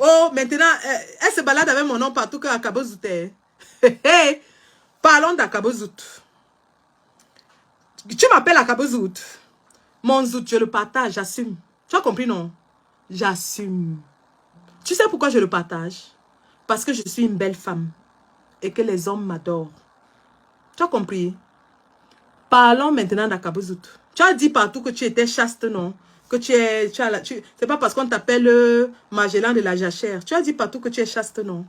Oh, maintenant, elle se balade avec mon nom partout qu'à Kabozout. Parlons d'Akabozout. Tu m'appelles Akabozout. Mon zout, je le partage, j'assume. Tu as compris, non? J'assume. Tu sais pourquoi je le partage? Parce que je suis une belle femme et que les hommes m'adorent. Tu as compris? Parlons maintenant d'Akabozout. Tu as dit partout que tu étais chaste, non? Que c'est pas parce qu'on t'appelle Magellan de la jachère. Tu as dit partout que tu es chaste, non?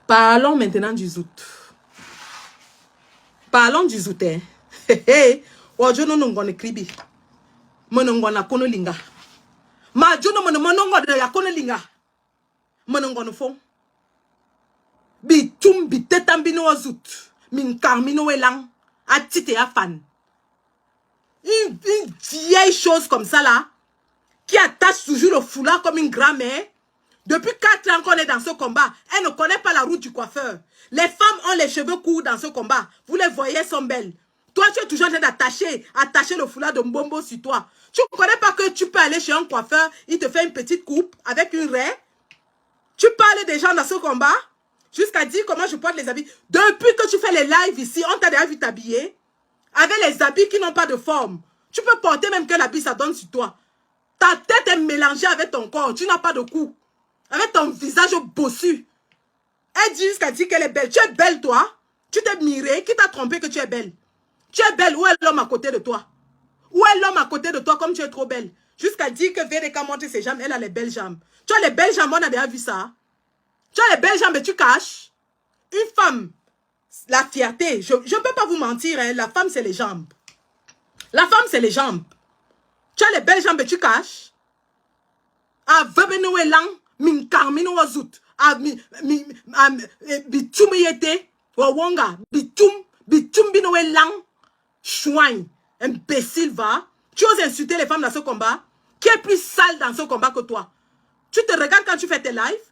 Parlons maintenant du zout. Parlons du zout. Ojo no ngone kribi. Monongona kono linga. Ma jono monongo de ya kono linga. Monongono fon. Bitum bitetambino zout. Min carmino elang. Atite ya fan. Une vieille chose comme ça là, qui attache toujours le foulard comme une grand-mère. Depuis 4 ans qu'on est dans ce combat, elle ne connaît pas la route du coiffeur. Les femmes ont les cheveux courts dans ce combat. Vous les voyez, elles sont belles. Toi, tu es toujours en train d'attacher le foulard de Mbombo sur toi. Tu ne connais pas que tu peux aller chez un coiffeur, il te fait une petite coupe avec une raie. Tu parles des gens dans ce combat, jusqu'à dire comment je porte les habits. Depuis que tu fais les lives ici, on t'a déjà vu t'habiller. Avec les habits qui n'ont pas de forme. Tu peux porter même que l'habit ça donne sur toi. Ta tête est mélangée avec ton corps. Tu n'as pas de cou. Avec ton visage bossu. Elle dit jusqu'à dire qu'elle est belle. Tu es belle toi. Tu t'es mirée. Qui t'a trompé que tu es belle? Tu es belle. Où est l'homme à côté de toi? Où est l'homme à côté de toi comme tu es trop belle? Jusqu'à dire que VDK montre ses jambes. Elle a les belles jambes. Tu as les belles jambes. On a déjà vu ça. Tu as les belles jambes et tu caches. Une femme. La fierté, je ne peux pas vous mentir, hein, la femme c'est les jambes. La femme c'est les jambes. Tu as les belles jambes et tu caches. A vebeno elang, min karmino wazout. A bitum yete, wawonga, bitum bino elang, chouin, imbécile va. Tu oses insulter les femmes dans ce combat? Qui est plus sale dans ce combat que toi? Tu te regardes quand tu fais tes lives?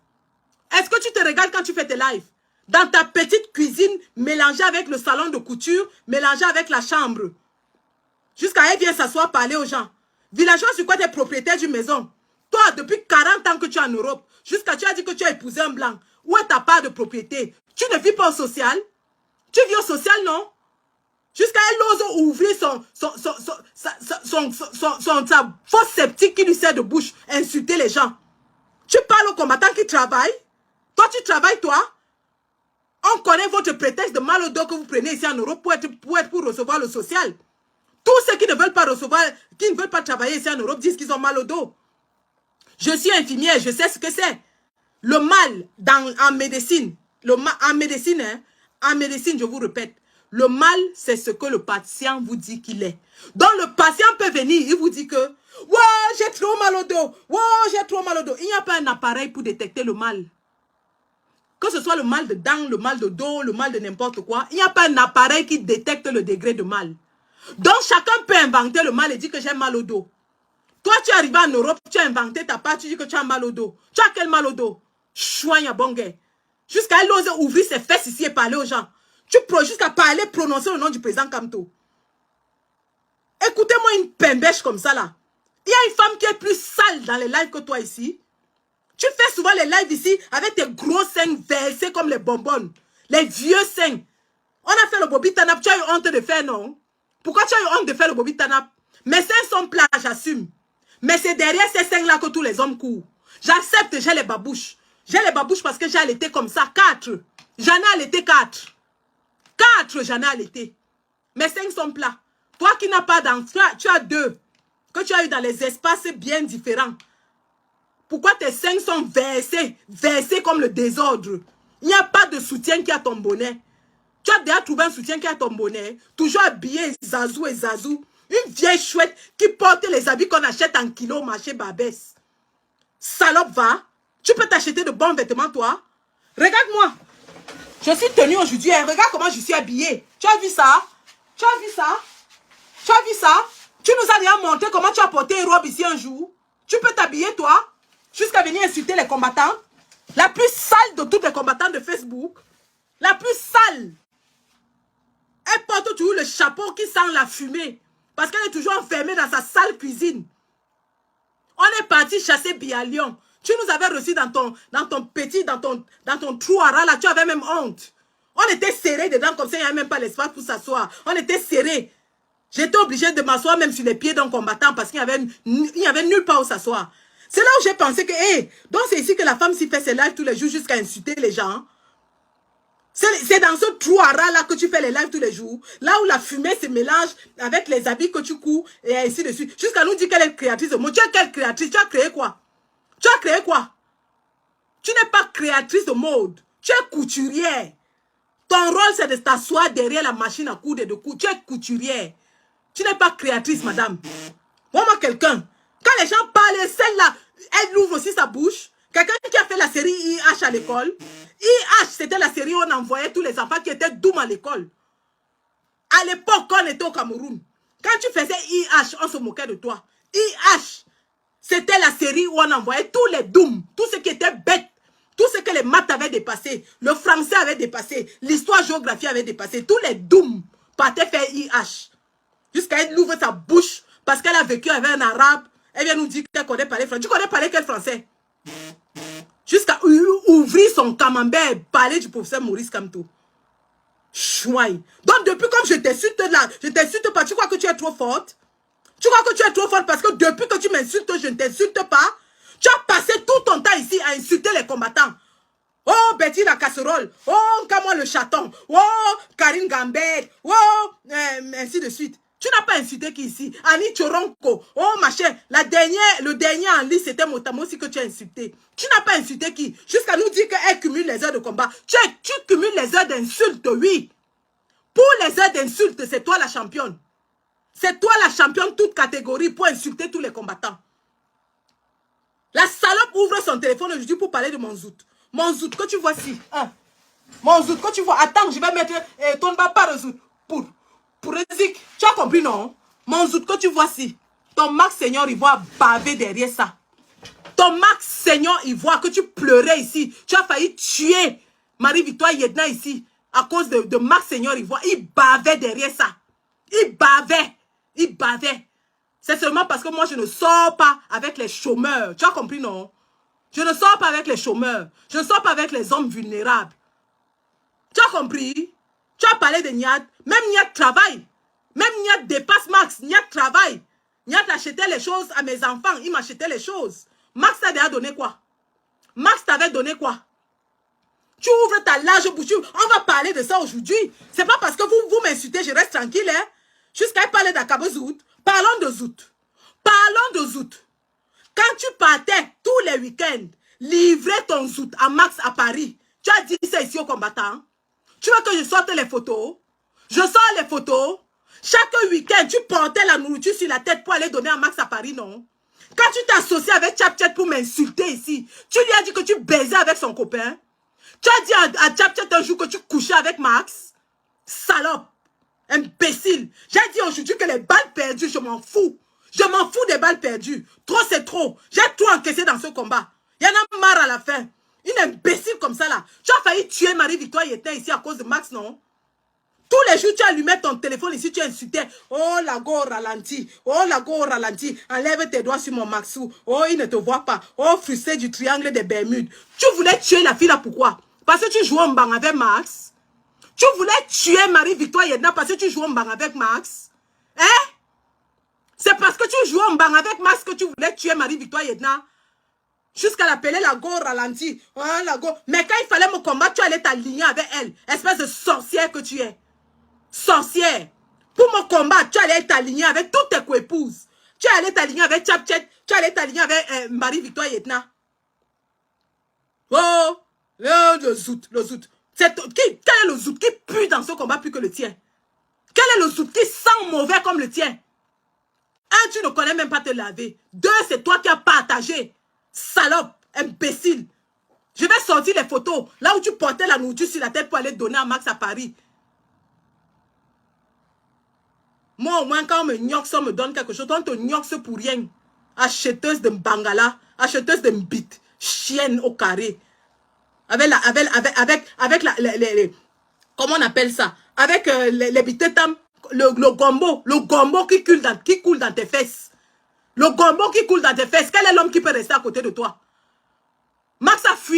Est-ce que tu te regardes quand tu fais tes lives? Dans ta petite cuisine, mélangée avec le salon de couture, mélangée avec la chambre. Jusqu'à elle vient s'asseoir, parler aux gens. Villageois, sur quoi tu es propriétaire d'une maison? Toi, depuis 40 ans que tu es en Europe, jusqu'à tu as dit que tu as épousé un blanc. Où est ta part de propriété? Tu ne vis pas au social? Tu vis au social, non? Jusqu'à elle ose ouvrir sa fausse sceptique qui lui sert de bouche, insulter les gens. Tu parles aux combattants qui travaillent? Toi, tu travailles, toi? On connaît votre prétexte de mal au dos que vous prenez ici en Europe pour recevoir le social. Tous ceux qui ne veulent pas recevoir, qui ne veulent pas travailler ici en Europe disent qu'ils ont mal au dos. Je suis infirmière, je sais ce que c'est. Le mal en médecine, en médecine, je vous répète, le mal, c'est ce que le patient vous dit qu'il est. Donc le patient peut venir, il vous dit que « Wow, j'ai trop mal au dos, wow, j'ai trop mal au dos ». Il n'y a pas un appareil pour détecter le mal. Que ce soit le mal de dents, le mal de dos, le mal de n'importe quoi, il n'y a pas un appareil qui détecte le degré de mal. Donc chacun peut inventer le mal et dire que j'ai mal au dos. Toi, tu es arrivé en Europe, tu as inventé ta part, tu dis que tu as mal au dos. Tu as quel mal au dos? Chouanya bongue. Jusqu'à elle ose ouvrir ses fesses ici et parler aux gens. Jusqu'à parler, prononcer le nom du président Kamto. Écoutez-moi une pembèche comme ça là. Il y a une femme qui est plus sale dans les lives que toi ici. Tu fais souvent les lives ici avec tes gros seins versés comme les bonbonnes. Les vieux seins. On a fait le Bobby Tanap. Tu as eu honte de faire, non? Pourquoi tu as eu honte de faire le Bobby Tanap? Mes seins sont plats, j'assume. Mais c'est derrière ces seins-là que tous les hommes courent. J'accepte, j'ai les babouches. J'ai les babouches parce que j'ai allaité comme ça. 4. J'en ai allaité 4. 4, j'en ai allaité. Mes seins sont plats. Toi qui n'as pas d'enfant, tu as 2. Que tu as eu dans les espaces bien différents. Pourquoi tes seins sont versés comme le désordre? Il n'y a pas de soutien qui a ton bonnet. Tu as déjà trouvé un soutien qui a ton bonnet. Toujours habillé zazou et zazou. Une vieille chouette qui porte les habits qu'on achète en kilo au marché Barbès. Salope va. Tu peux t'acheter de bons vêtements toi. Regarde-moi. Je suis tenue aujourd'hui. Regarde comment je suis habillée. Tu as vu ça? Tu as vu ça? Tu as vu ça? Tu nous as déjà montré comment tu as porté une robe ici un jour. Tu peux t'habiller toi? Jusqu'à venir insulter les combattants. La plus sale de toutes les combattants de Facebook. La plus sale. Elle porte toujours le chapeau qui sent la fumée. Parce qu'elle est toujours enfermée dans sa sale cuisine. On est parti chasser Bialion. Tu nous avais reçus dans ton trou à ras là, tu avais même honte. On était serrés dedans comme ça, il n'y avait même pas l'espace pour s'asseoir. On était serrés. J'étais obligée de m'asseoir même sur les pieds d'un combattant parce qu'il n'y avait nulle part où s'asseoir. C'est là où j'ai pensé que, donc c'est ici que la femme s'y fait ses lives tous les jours jusqu'à insulter les gens. C'est dans ce trou à ras là que tu fais les lives tous les jours. Là où la fumée se mélange avec les habits que tu couds et ainsi de suite. Jusqu'à nous dire qu'elle est créatrice de mode. Tu es quelle créatrice? Tu as créé quoi? Tu as créé quoi? Tu n'es pas créatrice de mode. Tu es couturière. Ton rôle, c'est de t'asseoir derrière la machine à coudre et de coudre. Tu es couturière. Tu n'es pas créatrice, madame. Moi, quelqu'un. Quand les gens parlent, celle-là, elle ouvre aussi sa bouche. Quelqu'un qui a fait la série IH à l'école. IH, c'était la série où on envoyait tous les enfants qui étaient doux à l'école. À l'époque, quand on était au Cameroun, quand tu faisais IH, on se moquait de toi. IH, c'était la série où on envoyait tous les dooms, tous ceux qui étaient bêtes, tout ce que les maths avaient dépassé, le français avait dépassé, l'histoire-géographie avait dépassé, tous les dooms partaient faire IH. Jusqu'à elle ouvre sa bouche parce qu'elle a vécu avec un arabe. Elle vient nous dire qu'elle connaît parler français. Tu connais parler quel français? Jusqu'à ouvrir son camembert, parler du professeur Maurice Kamto. Chouaille. Donc depuis comme je t'insulte là, je t'insulte pas, tu crois que tu es trop forte? Tu crois que tu es trop forte parce que depuis que tu m'insultes, je ne t'insulte pas? Tu as passé tout ton temps ici à insulter les combattants. Oh, Betty la casserole. Oh, Kamwa le chaton. Oh, Karine Gambet. Oh, ainsi de suite. Tu n'as pas insulté qui ici? Annie Choronko. Oh, machin. Le dernier en liste, c'était Motamo aussi que tu as insulté. Tu n'as pas insulté qui? Jusqu'à nous dire qu'elle cumule les heures de combat. Tu cumules les heures d'insultes, oui. Pour les heures d'insultes, c'est toi la championne. C'est toi la championne toute catégorie pour insulter tous les combattants. La salope ouvre son téléphone aujourd'hui pour parler de mon zout. Mon zout que tu vois si. Hein? Mon zout que tu vois. Attends, je vais mettre ton baba de zout. Pour Zik. Tu as compris, non? Mon zout que tu vois si. Ton Max Seigneur, il voit baver derrière ça. Ton Max Seigneur, il voit que tu pleurais ici. Tu as failli tuer Marie-Victoire Yedna ici. À cause de Max Seigneur, il voit. Il bavait derrière ça. Il bavait. Il bavait. C'est seulement parce que moi, je ne sors pas avec les chômeurs. Tu as compris, non? Je ne sors pas avec les chômeurs. Je ne sors pas avec les hommes vulnérables. Tu as compris? Tu as parlé de Niad. Même Niad travaille. Même Niad dépasse Max. Niad travaille. Niad achetait les choses à mes enfants. Il m'achetait les choses. Max t'a déjà donné quoi? Max t'avait donné quoi? Tu ouvres ta large bouche. On va parler de ça aujourd'hui. C'est pas parce que vous m'insultez, je reste tranquille. Hein? Jusqu'à parler d'Akabo Zout. Parlons de Zout. Parlons de Zout. Quand tu partais tous les week-ends, livrer ton Zout à Max à Paris, tu as dit ça ici aux combattants. Tu veux que je sorte les photos? Je sors les photos. Chaque week-end, tu portais la nourriture sur la tête pour aller donner à Max à Paris, non? Quand tu t'es associé avec Chapchat pour m'insulter ici, tu lui as dit que tu baisais avec son copain. Tu as dit à Chapchat un jour que tu couchais avec Max. Salope. Imbécile. J'ai dit aujourd'hui que les balles perdues, je m'en fous. Je m'en fous des balles perdues. Trop, c'est trop. J'ai tout encaissé dans ce combat. Il y en a marre à la fin. Une imbécile comme ça là. Tu as failli tuer Marie-Victoire Yedna ici à cause de Max, non? Tous les jours, tu allumais ton téléphone ici, tu insultais. Oh, la go ralenti. Oh, la go ralenti. Enlève tes doigts sur mon Maxou. Oh, il ne te voit pas. Oh, frustré du triangle des Bermudes. Tu voulais tuer la fille là, pourquoi? Parce que tu jouais en bang avec Max. Tu voulais tuer Marie-Victoire Yedna parce que tu jouais en bang avec Max. Hein? C'est parce que tu jouais en bang avec Max que tu voulais tuer Marie-Victoire Yedna. Jusqu'à l'appeler la go ralenti. Oh, la go. Mais quand il fallait me combattre, tu allais t'aligner avec elle. Espèce de sorcière que tu es. Sorcière. Pour me combattre, tu allais t'aligner avec toutes tes coépouses. Tu allais t'aligner avec Chapchat. Tu allais t'aligner avec Marie-Victoire Yedna. Oh, le zout, le zout. Quel est le zout qui pue dans ce combat plus que le tien? Quel est le zout qui sent mauvais comme le tien? Un, tu ne connais même pas te laver. Deux, c'est toi qui as partagé. Salope, imbécile. Je vais sortir les photos. Là où tu portais la nourriture sur la tête pour aller donner à Max à Paris. Moi, au moins, quand on me gnoxe, on me donne quelque chose. On te gnoxe pour rien. Acheteuse de Bangala. Acheteuse de mbit. Chienne au carré. Avec comment on appelle ça? Avec les bitetam. Le gombo. Le gombo qui coule dans tes fesses. Le gombo qui coule dans tes fesses. Quel est l'homme qui peut rester à côté de toi?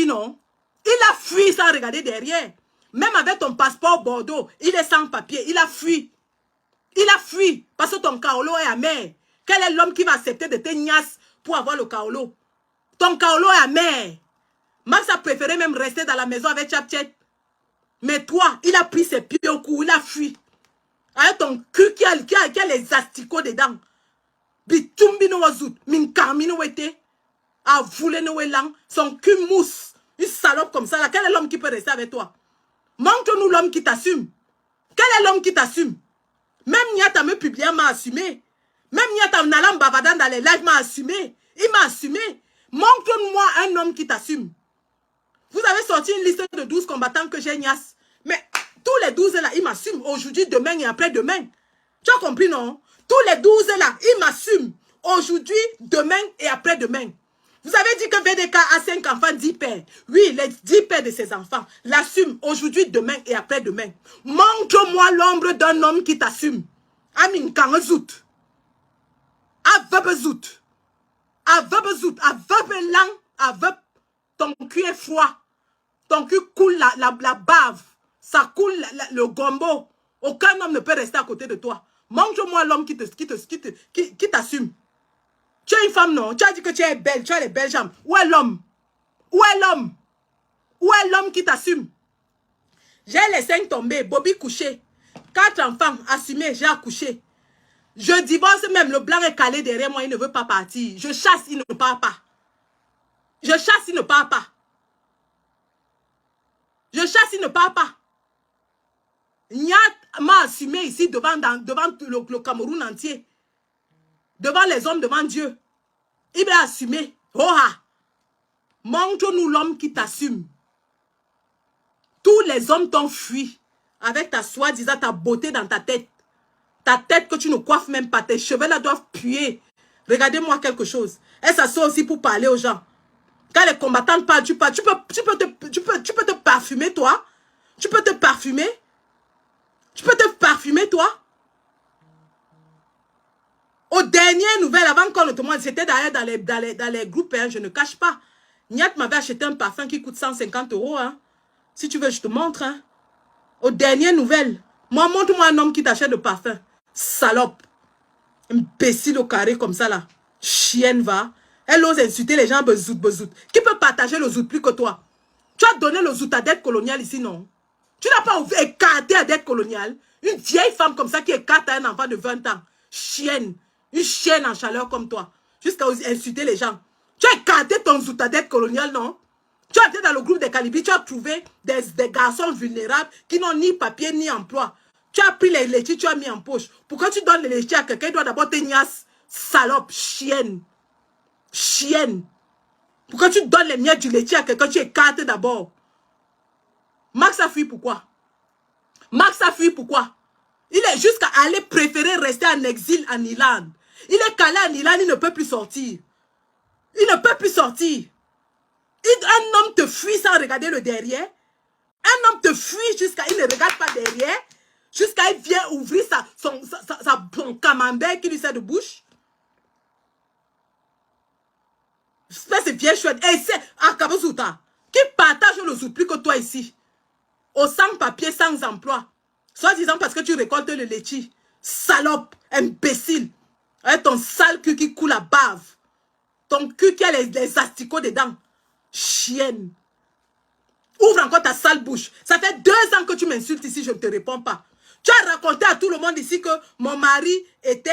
fui, non? Il a fui sans regarder derrière. Même avec ton passeport Bordeaux, il est sans papier. Il a fui. Il a fui parce que ton kaolo est amer. Quel est l'homme qui va accepter de te niasse pour avoir le kaolo? Ton kaolo est amer. Max a préféré même rester dans la maison avec Tchapchet. Mais toi, il a pris ses pieds au cou, il a fui. Avec ton cul qui a les asticots dedans. Bitumbi no wazout, minkami no wete. A voulu no welang, son cul mousse. Une salope comme ça là. Quel est l'homme qui peut rester avec toi? Montre-nous l'homme qui t'assume. Quel est l'homme qui t'assume? Même Niata me publié m'a assumé. Même Niata Nalam Bavadan dans les lives m'a assumé. Il m'a assumé. Montre-moi un homme qui t'assume. Vous avez sorti une liste de 12 combattants que j'ai niasse. Mais tous les 12 là, ils m'assument. Aujourd'hui, demain et après-demain. Tu as compris, non? Tous les 12 là, ils m'assument. Aujourd'hui, demain et après-demain. Vous avez dit que VDK a 5 enfants, 10 pères. Oui, les 10 pères de ses enfants l'assument aujourd'hui, demain et après-demain. Montre-moi l'ombre d'un homme qui t'assume. Amin Kangazout. Avebezout. Avebezout. Avebelang. Aveb. Ton cul est froid. Ton cul coule la bave. Ça coule le gombo. Aucun homme ne peut rester à côté de toi. Montre-moi l'homme qui t'assume. Tu es une femme, non? Tu as dit que tu es belle, tu as les belles jambes. Où est l'homme? Où est l'homme? Où est l'homme qui t'assume? J'ai les 5 tombés, Bobby couché. 4 enfants assumés, j'ai accouché. Je divorce même, le blanc est calé derrière moi, il ne veut pas partir. Je chasse, il ne part pas. Je chasse, il ne part pas. Je chasse, il ne part pas. Niat m'a assumé ici devant le Cameroun entier. Devant les hommes, devant Dieu. Il m'a assumé. Oha. Montre-nous l'homme qui t'assume. Tous les hommes t'ont fui. Avec ta soi-disant, ta beauté dans ta tête. Ta tête que tu ne coiffes même pas. Tes cheveux là doivent puer. Regardez-moi quelque chose. Elle s'assoit aussi pour parler aux gens. Quand les combattants parlent, tu parles. Tu peux te parfumer, toi. Tu peux te parfumer. Tu peux te parfumer, toi. Aux dernières nouvelles, avant qu'on ne te montre, c'était d'ailleurs dans les groupes, hein, je ne cache pas. Niat m'avait acheté un parfum qui coûte 150 €. Hein. Si tu veux, je te montre. Hein. Aux dernières nouvelles, moi, montre-moi un homme qui t'achète le parfum. Salope. Imbécile au carré comme ça, là. Chienne, va. Elle ose insulter les gens, bezout, bezout. Qui peut partager le zout plus que toi? Tu as donné le zout à dette coloniale ici, non? Tu n'as pas écarté à dette coloniale. Une vieille femme comme ça qui écarte à un enfant de 20 ans. Chienne. Une chienne en chaleur comme toi. Jusqu'à insulter les gens. Tu as écarté ton zoutadette coloniale, non? Tu as été dans le groupe des Calibis, tu as trouvé des garçons vulnérables qui n'ont ni papier ni emploi. Tu as pris les laitiers, tu as mis en poche. Pourquoi tu donnes les laitiers à quelqu'un? Il doit d'abord te niasse. Salope, chienne. Chienne. Pourquoi tu donnes les miettes du laitier à quelqu'un? Tu écartes d'abord. Max a fui pourquoi? Max a fui pourquoi? Il est jusqu'à aller préférer rester en exil en Irlande. Il est calé en Irlande, il ne peut plus sortir. Il ne peut plus sortir. Un homme te fuit sans regarder le derrière. Un homme te fuit jusqu'à... Il ne regarde pas derrière. Jusqu'à il vient ouvrir son camembert qui lui sert de bouche. C'est bien chouette. Et c'est Akabozouta qui partage le zout plus que toi ici. Au sans-papier, sans emploi. Soit disant parce que tu récoltes le laitier. Salope, imbécile. Avec ton sale cul qui coule à bave. Ton cul qui a les asticots dedans. Chienne. Ouvre encore ta sale bouche. Ça fait 2 ans que tu m'insultes ici, je ne te réponds pas. Tu as raconté à tout le monde ici que mon mari était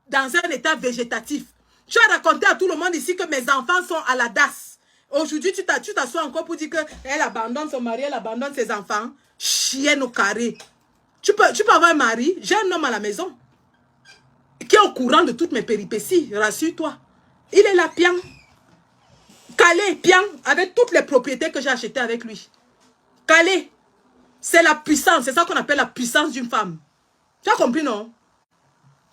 dans un état végétatif. Tu as raconté à tout le monde ici que mes enfants sont à la DAS. Aujourd'hui, tu t'assois encore pour dire qu'elle abandonne son mari, elle abandonne ses enfants. Chienne au carré. Tu peux avoir un mari. J'ai un homme à la maison qui est au courant de toutes mes péripéties. Rassure-toi. Il est là, pian. Calé, pian, avec toutes les propriétés que j'ai achetées avec lui. Calé. C'est la puissance. C'est ça qu'on appelle la puissance d'une femme. Tu as compris, non?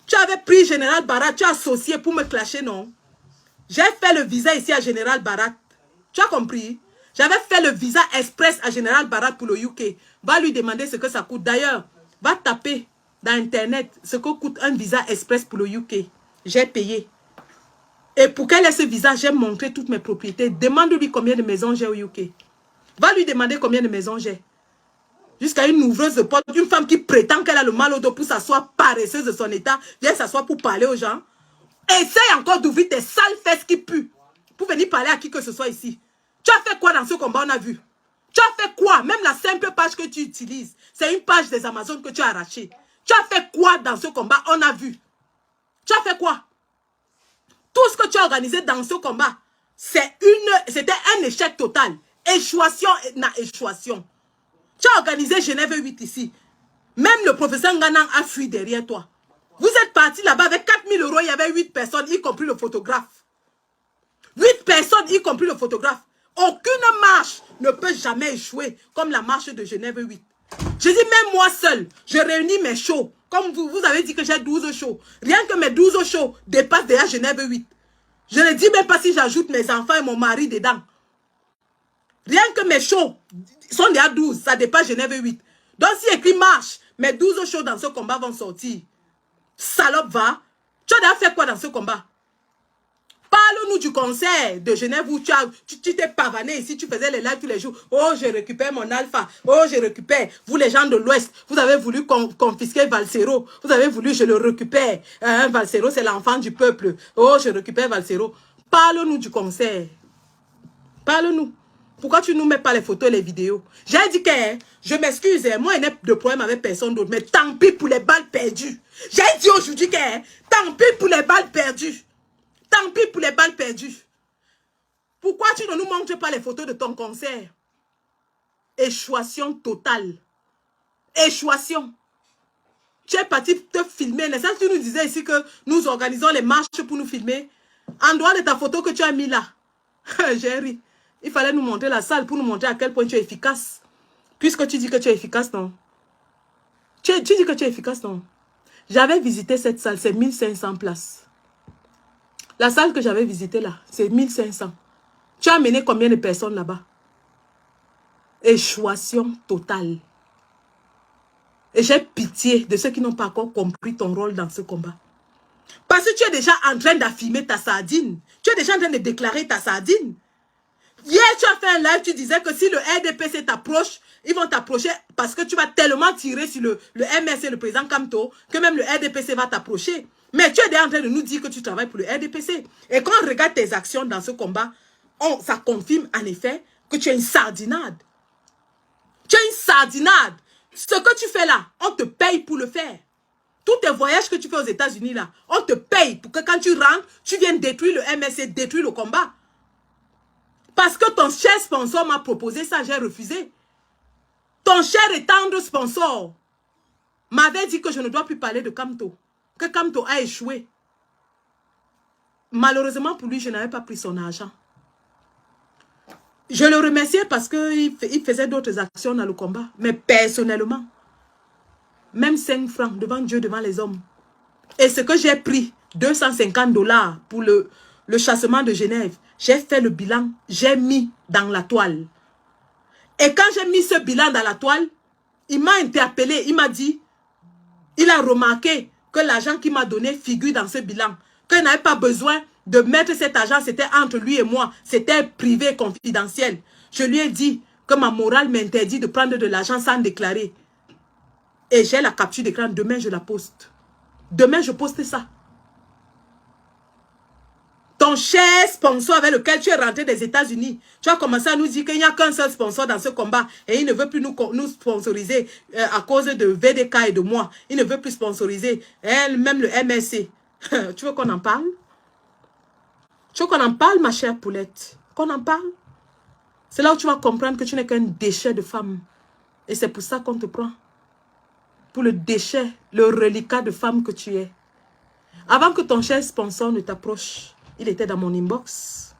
Tu avais pris Général Barat, tu as associé pour me clasher, non? J'ai fait le visa ici à Général Barat. Tu as compris? J'avais fait le visa express à Général Barat pour le UK. Va lui demander ce que ça coûte. D'ailleurs, va taper dans Internet ce que coûte un visa express pour le UK. J'ai payé. Et pour qu'elle ait ce visage, j'ai montré toutes mes propriétés. Demande-lui combien de maisons j'ai au UK. Va lui demander combien de maisons j'ai. Jusqu'à une ouvreuse de porte, une femme qui prétend qu'elle a le mal au dos pour s'asseoir paresseuse de son état, vient s'asseoir pour parler aux gens. Essaye encore d'ouvrir tes sales fesses qui puent pour venir parler à qui que ce soit ici. Tu as fait quoi dans ce combat, on a vu? Tu as fait quoi? Même la simple page que tu utilises, c'est une page des Amazones que tu as arrachée. Tu as fait quoi dans ce combat, on a vu? Tu as fait quoi? Tout ce que tu as organisé dans ce combat, c'était un échec total. Échouation na échouation. Tu as organisé Genève 8 ici. Même le professeur Nganang a fui derrière toi. Vous êtes parti là-bas avec 4 000 €, il y avait 8 personnes, y compris le photographe. 8 personnes, y compris le photographe. Aucune marche ne peut jamais échouer comme la marche de Genève 8. Je dis même moi seul, je réunis mes shows. Comme vous avez dit que j'ai 12 shows. Rien que mes 12 shows dépassent déjà Genève 8. Je ne dis même pas si j'ajoute mes enfants et mon mari dedans. Rien que mes shows sont déjà 12, ça dépasse Genève 8. Donc si écrit marche, mes 12 shows dans ce combat vont sortir. Salope va. Tu as déjà fait quoi dans ce combat? Parle-nous du concert de Genève où tu t'es pavané ici, tu faisais les lives tous les jours. Oh, je récupère mon alpha. Oh, je récupère. Vous, les gens de l'Ouest, vous avez voulu confisquer Valsero. Vous avez voulu, je le récupère. Valsero, c'est l'enfant du peuple. Oh, je récupère Valsero. Parle-nous du concert. Parle-nous. Pourquoi tu ne nous mets pas les photos et les vidéos? J'ai dit que je m'excuse, moi, il n'y a de problème avec personne d'autre. Mais tant pis pour les balles perdues. J'ai dit aujourd'hui que tant pis pour les balles perdues. Tant pis pour les balles perdues. Pourquoi tu ne nous montres pas les photos de ton concert? Échouation totale. Échouation. Tu es parti te filmer. N'est-ce pas que tu nous disais ici que nous organisons les marches pour nous filmer? En dehors de ta photo que tu as mis là. J'ai ri. Il fallait nous montrer la salle pour nous montrer à quel point tu es efficace. Puisque tu dis que tu es efficace, non? Tu dis que tu es efficace, non? J'avais visité cette salle, c'est 1500 places. La salle que j'avais visitée là, c'est 1500. Tu as amené combien de personnes là-bas? Échouation totale. Et j'ai pitié de ceux qui n'ont pas encore compris ton rôle dans ce combat. Parce que tu es déjà en train d'affirmer ta sardine. Tu es déjà en train de déclarer ta sardine. Hier, tu as fait un live, tu disais que si le RDPC t'approche, ils vont t'approcher parce que tu vas tellement tirer sur le MRC, le président Kamto, que même le RDPC va t'approcher. Mais tu es déjà en train de nous dire que tu travailles pour le RDPC. Et quand on regarde tes actions dans ce combat, ça confirme en effet que tu es une sardinade. Tu es une sardinade. Ce que tu fais là, on te paye pour le faire. Tous tes voyages que tu fais aux États-Unis là, on te paye pour que quand tu rentres, tu viennes détruire le MRC, détruire le combat. Parce que ton cher sponsor m'a proposé ça, j'ai refusé. Ton cher et tendre sponsor m'avait dit que je ne dois plus parler de Kamto. Que Kamto a échoué. Malheureusement pour lui, je n'avais pas pris son argent. Je le remerciais parce qu'il faisait d'autres actions dans le combat. Mais personnellement, même 5 francs devant Dieu, devant les hommes. Et ce que j'ai pris, 250 $ pour le chassement de Genève, j'ai fait le bilan, j'ai mis dans la toile. Et quand j'ai mis ce bilan dans la toile, il m'a interpellé, il m'a dit, il a remarqué que l'argent qu'il m'a donné figure dans ce bilan. Qu'il n'avait pas besoin de mettre cet argent, c'était entre lui et moi, c'était privé, confidentiel. Je lui ai dit que ma morale m'interdit de prendre de l'argent sans déclarer. Et j'ai la capture d'écran, demain je la poste. Demain je poste ça. Ton cher sponsor avec lequel tu es rentré des États-Unis, tu as commencé à nous dire qu'il n'y a qu'un seul sponsor dans ce combat et il ne veut plus nous sponsoriser à cause de VDK et de moi. Il ne veut plus sponsoriser même le MSC. Tu veux qu'on en parle? Tu veux qu'on en parle, ma chère poulette? Qu'on en parle? C'est là où tu vas comprendre que tu n'es qu'un déchet de femme. Et c'est pour ça qu'on te prend. Pour le déchet, le reliquat de femme que tu es. Avant que ton cher sponsor ne t'approche, il était dans mon inbox.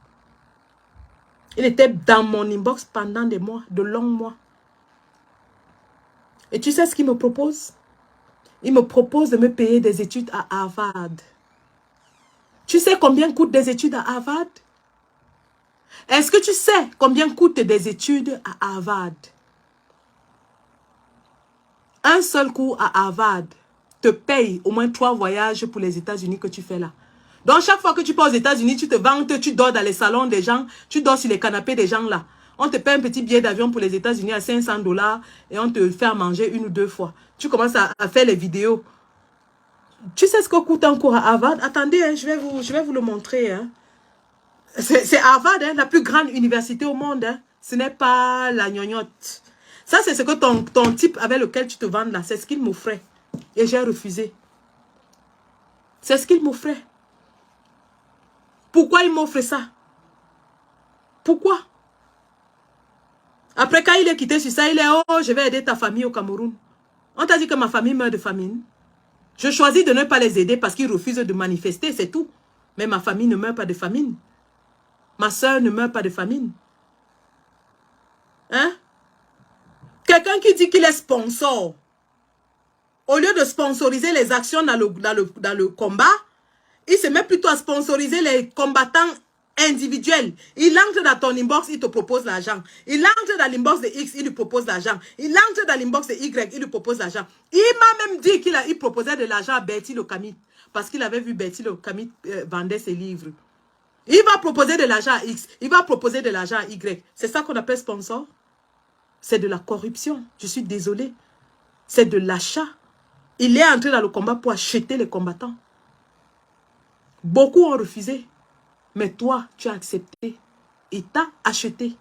Il était dans mon inbox pendant des mois, de longs mois. Et tu sais ce qu'il me propose? Il me propose de me payer des études à Harvard. Tu sais combien coûtent des études à Harvard? Est-ce que tu sais combien coûtent des études à Harvard? Un seul cours à Harvard te paye au moins 3 voyages pour les États-Unis que tu fais là. Donc, chaque fois que tu pars aux États-Unis, tu te vantes, tu dors dans les salons des gens, tu dors sur les canapés des gens là. On te paie un petit billet d'avion pour les États-Unis à 500 $ et on te fait à manger 1 ou 2 fois. Tu commences à faire les vidéos. Tu sais ce que coûte un cours à Harvard? Attendez, hein, je vais vous le montrer. Hein. C'est Harvard, hein, la plus grande université au monde. Hein. Ce n'est pas la gnognotte. Ça, c'est ce que ton type avec lequel tu te vends là. C'est ce qu'il m'offrait. Et j'ai refusé. C'est ce qu'il m'offrait. Pourquoi il m'offre ça? Pourquoi? Après, quand il est quitté sur ça, il est « Oh, je vais aider ta famille au Cameroun. » On t'a dit que ma famille meurt de famine. Je choisis de ne pas les aider parce qu'ils refusent de manifester, c'est tout. Mais ma famille ne meurt pas de famine. Ma soeur ne meurt pas de famine. Hein? Quelqu'un qui dit qu'il est sponsor, au lieu de sponsoriser les actions dans le combat, il se met plutôt à sponsoriser les combattants individuels. Il entre dans ton inbox, il te propose l'argent. Il entre dans l'inbox de X, il lui propose l'argent. Il entre dans l'inbox de Y, il lui propose l'argent. Il m'a même dit qu'il proposait de l'argent à Bertie Locamit. Parce qu'il avait vu Bertie Locamit vendre ses livres. Il va proposer de l'argent à X. Il va proposer de l'argent à Y. C'est ça qu'on appelle sponsor. C'est de la corruption. Je suis désolée. C'est de l'achat. Il est entré dans le combat pour acheter les combattants. Beaucoup ont refusé. Mais toi, tu as accepté. Il t'a acheté.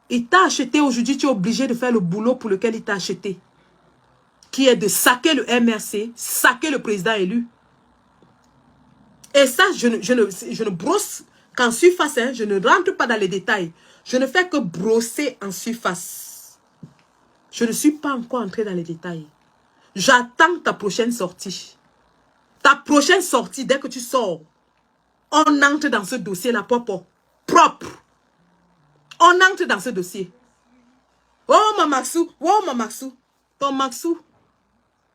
Il t'a acheté. Aujourd'hui, tu es obligé de faire le boulot pour lequel il t'a acheté. Qui est de saquer le MRC, saquer le président élu. Et ça, je ne brosse qu'en surface. Hein, je ne rentre pas dans les détails. Je ne fais que brosser en surface. Je ne suis pas encore entré dans les détails. J'attends ta prochaine sortie. Ta prochaine sortie, dès que tu sors, on entre dans ce dossier-là, propre. On entre dans ce dossier. Oh, ma Maxou. Oh, ma Maxou. Ton Maxou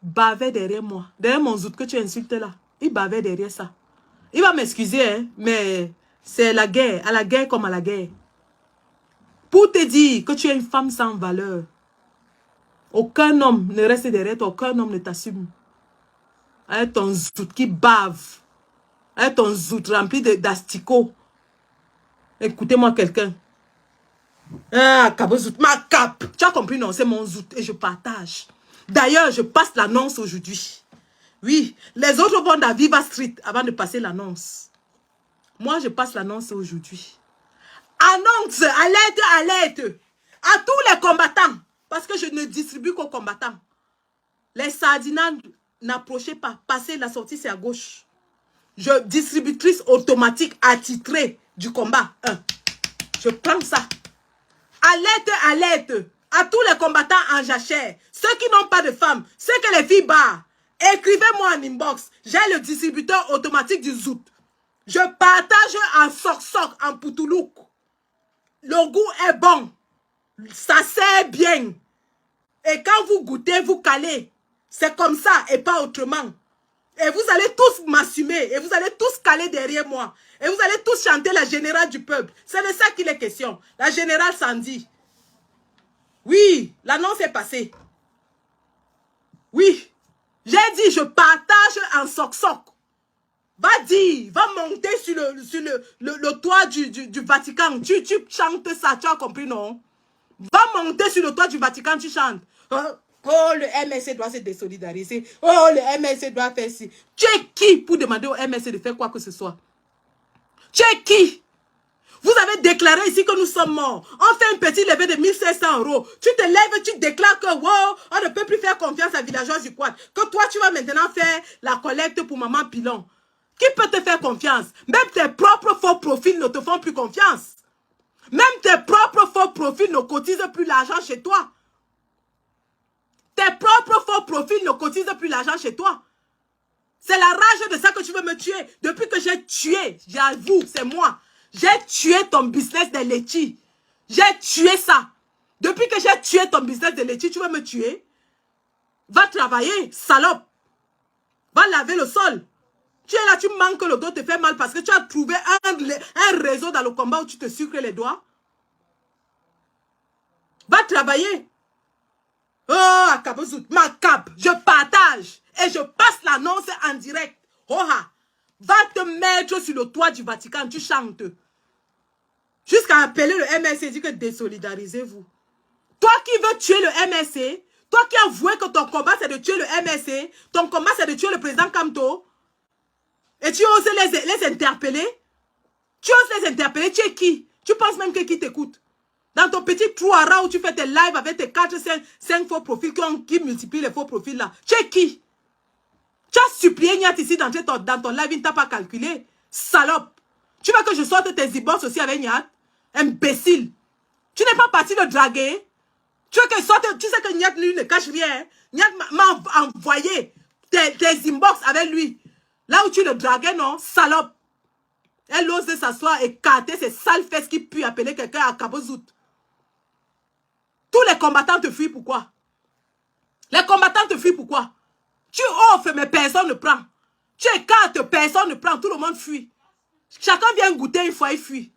bavait derrière moi. Derrière mon zout que tu insultes là. Il bavait derrière ça. Il va m'excuser, hein, mais c'est la guerre. À la guerre comme à la guerre. Pour te dire que tu es une femme sans valeur. Aucun homme ne reste derrière toi. Aucun homme ne t'assume. Avec ton zout qui bave. Avec ton zout rempli d'asticots. Écoutez-moi quelqu'un. Ah, Kabozout, ma cape. Tu as compris, non? C'est mon zout et je partage. D'ailleurs, je passe l'annonce aujourd'hui. Oui, les autres vont dans Viva Street avant de passer l'annonce. Moi, je passe l'annonce aujourd'hui. Annonce, alerte, alerte. À tous les combattants. Parce que je ne distribue qu'aux combattants. Les sardinats, n'approchez pas. Passez la sortie, c'est à gauche. Je distributrice automatique attitrée du combat. Je prends ça. Alerte, alerte. À tous les combattants en jachère. Ceux qui n'ont pas de femmes. Ceux que les filles barrent. Écrivez-moi en inbox. J'ai le distributeur automatique du Zout. Je partage en soc-soc, en poutoulouk. Le goût est bon. Ça sert bien. Et quand vous goûtez, vous calez. C'est comme ça et pas autrement. Et vous allez tous m'assumer. Et vous allez tous caler derrière moi. Et vous allez tous chanter la générale du peuple. C'est de ça qu'il est question. La générale Sandy. Oui, l'annonce est passée. Oui. J'ai dit, je partage en soc-soc. Va dire, va monter sur le toit du Vatican. Tu chantes ça, tu as compris, non? Va monter sur le toit du Vatican, tu chantes. Oh, le MSC doit se désolidariser. Oh, le MSC doit faire ci. Tu es qui pour demander au MSC de faire quoi que ce soit? Tu es qui? Vous avez déclaré ici que nous sommes morts. On fait un petit levé de 1500 €. Tu te lèves, tu déclares que wow, on ne peut plus faire confiance à Villageois du Quad. Que toi, tu vas maintenant faire la collecte pour Maman Pilon. Qui peut te faire confiance? Même tes propres faux profils ne te font plus confiance. Même tes propres faux profils ne cotisent plus l'argent chez toi. Tes propres faux profils ne cotisent plus l'argent chez toi. C'est la rage de ça que tu veux me tuer. Depuis que j'ai tué, j'avoue, c'est moi. J'ai tué ton business de laitiers. J'ai tué ça. Depuis que j'ai tué ton business de laitiers, tu veux me tuer? Va travailler, salope. Va laver le sol. Tu es là, tu manques le dos, te fait mal parce que tu as trouvé un réseau dans le combat où tu te sucres les doigts. Va travailler. Oh, Akabozout, ma cape, je partage et je passe l'annonce en direct. Oh, Va te mettre sur le toit du Vatican, tu chantes. Jusqu'à appeler le MSC et dire que désolidarisez-vous. Toi qui veux tuer le MSC, toi qui as avoué que ton combat c'est de tuer le MSC, ton combat c'est de tuer le président Kamto, et tu oses les interpeller. Tu oses les interpeller, tu es qui? Tu penses même que qui t'écoute? Dans ton petit trou à ras où tu fais tes lives avec tes 4, 5 faux profils qui multiplient les faux profils là. Tu es qui? Tu as supplié Niat ici dans ton live, il ne t'a pas calculé. Salope. Tu veux que je sorte tes e-box aussi avec Niat? Imbécile. Tu n'es pas parti de draguer. Tu veux que je sorte, tu sais que Niat lui ne cache rien. Niat m'a envoyé tes inbox avec lui. Là où tu le draguais, non? Salope. Elle ose s'asseoir et carter ces sales fesses qui puent appeler quelqu'un à Kabozout. Tous les combattants te fuient, pourquoi? Les combattants te fuient, pourquoi? Tu offres, mais personne ne prend. Tu écartes, personne ne prend, tout le monde fuit. Chacun vient goûter une fois, il fuit.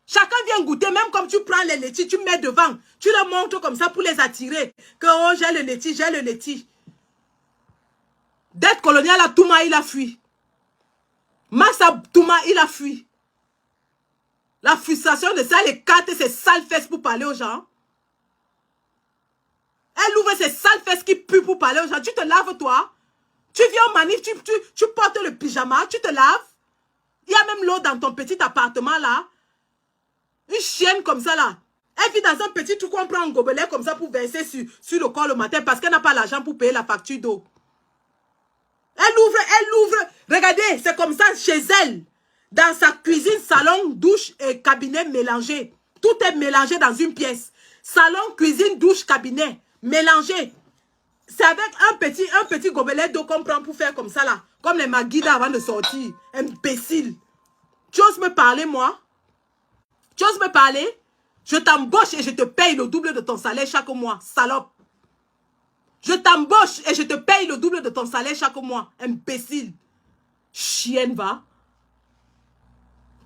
Chacun vient goûter, même comme tu prends les laitiers, tu mets devant. Tu leur montres comme ça pour les attirer. Que oh, j'ai le laitier, j'ai le laitier. D'être colonial à Touma, il a fui. Max à Touma, il a fui. La frustration de ça, les cartes, ces sales fesses pour parler aux gens. Elle ouvre ses sales fesses qui puent pour parler aux gens. Tu te laves, toi. Tu viens au manif, tu portes le pyjama, tu te laves. Il y a même l'eau dans ton petit appartement, là. Une chienne comme ça, là. Elle vit dans un petit truc qu'on prend un gobelet comme ça pour verser sur le corps le matin parce qu'elle n'a pas l'argent pour payer la facture d'eau. Elle ouvre. Regardez, c'est comme ça chez elle. Dans sa cuisine, salon, douche et cabinet mélangé. Tout est mélangé dans une pièce. Salon, cuisine, douche, cabinet. Mélangé. C'est avec un petit gobelet d'eau qu'on prend pour faire comme ça là. Comme les maguidas avant de sortir. Imbécile. Tu oses me parler, moi? Tu oses me parler? Je t'embauche et je te paye le double de ton salaire chaque mois. Salope. Je t'embauche et je te paye le double de ton salaire chaque mois. Imbécile. Chienne, va.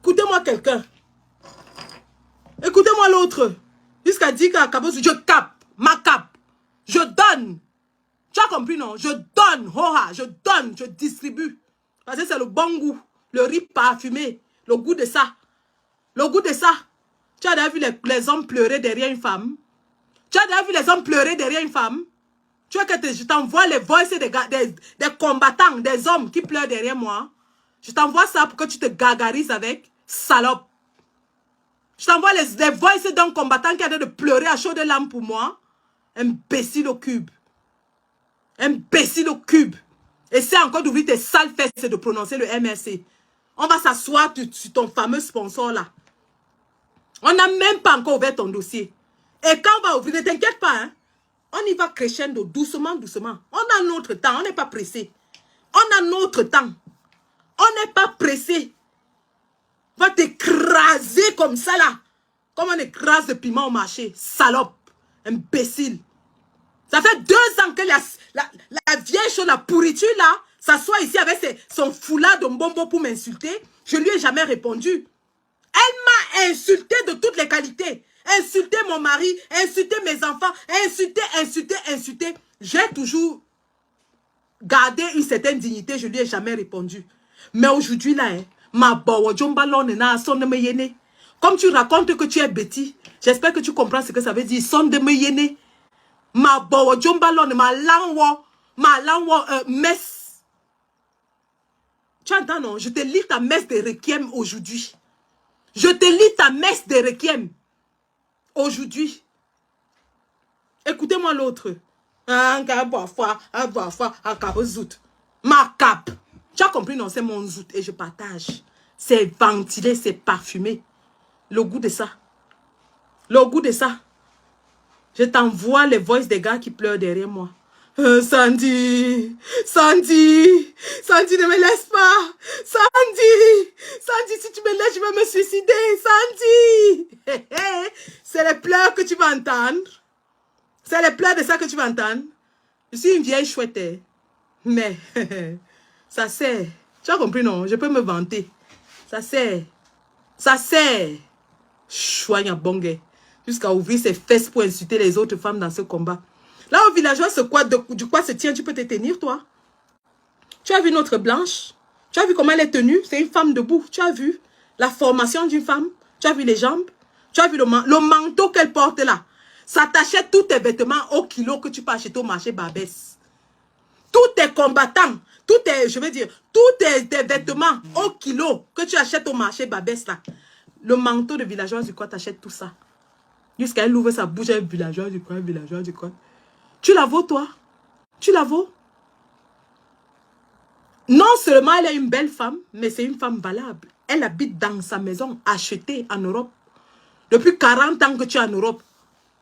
Écoutez-moi quelqu'un. Écoutez-moi l'autre. Jusqu'à dire qu'à Kabosu, je cape. Ma cape. Je donne. Tu as compris, non? Je donne. Hoha. Je donne. Je distribue. Parce que c'est le bon goût. Le riz parfumé. Le goût de ça. Le goût de ça. Tu as déjà vu les hommes pleurer derrière une femme? Tu as déjà vu les hommes pleurer derrière une femme? Tu veux que je t'envoie les voices des combattants, des hommes qui pleurent derrière moi? Je t'envoie ça pour que tu te gargarises avec. Salope. Je t'envoie les voices d'un combattant qui a de pleurer à chaudes larmes pour moi. Imbécile au cube. Imbécile au cube. Essaie encore d'ouvrir tes sales fesses et de prononcer le MRC. On va s'asseoir sur ton fameux sponsor là. On n'a même pas encore ouvert ton dossier. Et quand on va ouvrir, ne t'inquiète pas, hein. On y va crescendo, doucement, doucement. On a notre temps, on n'est pas pressé. On a notre temps. On n'est pas pressé. Va t'écraser comme ça là. Comme on écrase le piment au marché. Salope. Imbécile. Ça fait 2 ans que la vieille chose, la pourriture là, s'assoit ici avec son foulard de bonbon pour m'insulter. Je lui ai jamais répondu. Elle m'a insulté de toutes les qualités. Insulté mon mari, insulté mes enfants, insulté. J'ai toujours gardé une certaine dignité, je lui ai jamais répondu. Mais aujourd'hui là, comme tu racontes que tu es bêtis, j'espère que tu comprends ce que ça veut dire. Son de me yéné. Ma bowo jombalon, ma langwo messe. Tu entends non? Je te lis ta messe de requiem aujourd'hui. Je te lis ta messe de requiem aujourd'hui. Écoutez-moi l'autre. Ma cape. Tu as compris, non? C'est mon zout et je partage. C'est ventilé, c'est parfumé. Le goût de ça. Le goût de ça. Je t'envoie les voices des gars qui pleurent derrière moi. Sandy, ne me laisse pas. Sandy, si tu me laisses, je vais me suicider. Sandy, c'est les pleurs que tu vas entendre. C'est les pleurs de ça que tu vas entendre. Je suis une vieille chouette, mais ça sert. Tu as compris, non? Je peux me vanter. Ça sert. Chouania bongue. Jusqu'à ouvrir ses fesses pour insulter les autres femmes dans ce combat. Là, au villageois, du quoi se tient, tu peux te tenir, toi? Tu as vu notre Blanche? Tu as vu comment elle est tenue? C'est une femme debout. Tu as vu la formation d'une femme? Tu as vu les jambes? Tu as vu le manteau qu'elle porte là? Ça t'achète tous tes vêtements au kilo que tu peux acheter au marché Barbès. Tous tes combattants, tous tes, je veux dire, tous tes vêtements au kilo que tu achètes au marché Barbès là. Le manteau de villageois du Côte t'achète tout ça. Jusqu'à elle ouvre sa bouche, elle villageois du Côte, villageois du Côte. Tu la vaux toi? Tu la vaux? Non seulement elle est une belle femme, mais c'est une femme valable. Elle habite dans sa maison achetée en Europe. Depuis 40 ans que tu es en Europe.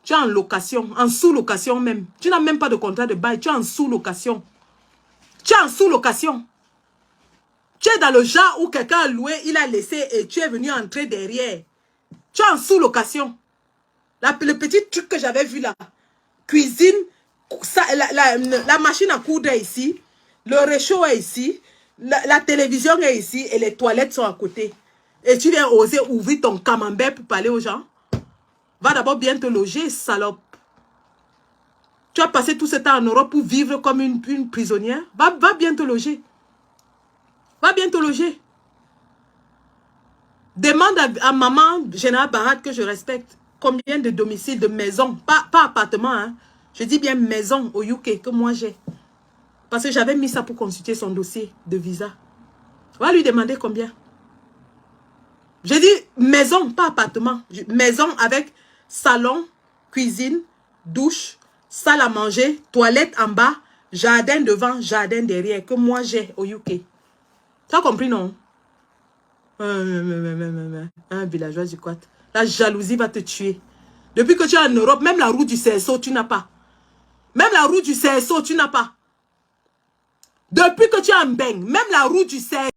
Tu es en location, en sous-location même. Tu n'as même pas de contrat de bail, tu es en sous-location. Tu es en sous-location. Tu es dans le genre où quelqu'un a loué, il a laissé et tu es venu entrer derrière. Tu es en sous-location. Le petit truc que j'avais vu là. Cuisine, la machine à coudre est ici. Le réchaud est ici. La télévision est ici et les toilettes sont à côté. Et tu viens oser ouvrir ton camembert pour parler aux gens. Va d'abord bien te loger, salope. Tu as passé tout ce temps en Europe pour vivre comme une prisonnière. Va bien te loger. Va bien te loger. Demande à maman Général Barat, que je respecte, combien de domiciles, de maisons, pas appartement, hein. Je dis bien maison au UK que moi j'ai. Parce que j'avais mis ça pour consulter son dossier de visa. Va lui demander combien. J'ai dit maison, pas appartement. Maison avec salon, cuisine, douche, salle à manger, toilette en bas, jardin devant, jardin derrière, que moi j'ai au UK. Tu as compris, non? Un villageois du Côte. La jalousie va te tuer. Depuis que tu es en Europe, même la roue du CSO, tu n'as pas. Même la roue du CSO, tu n'as pas. Depuis que tu es en Beng, même la roue du CSO,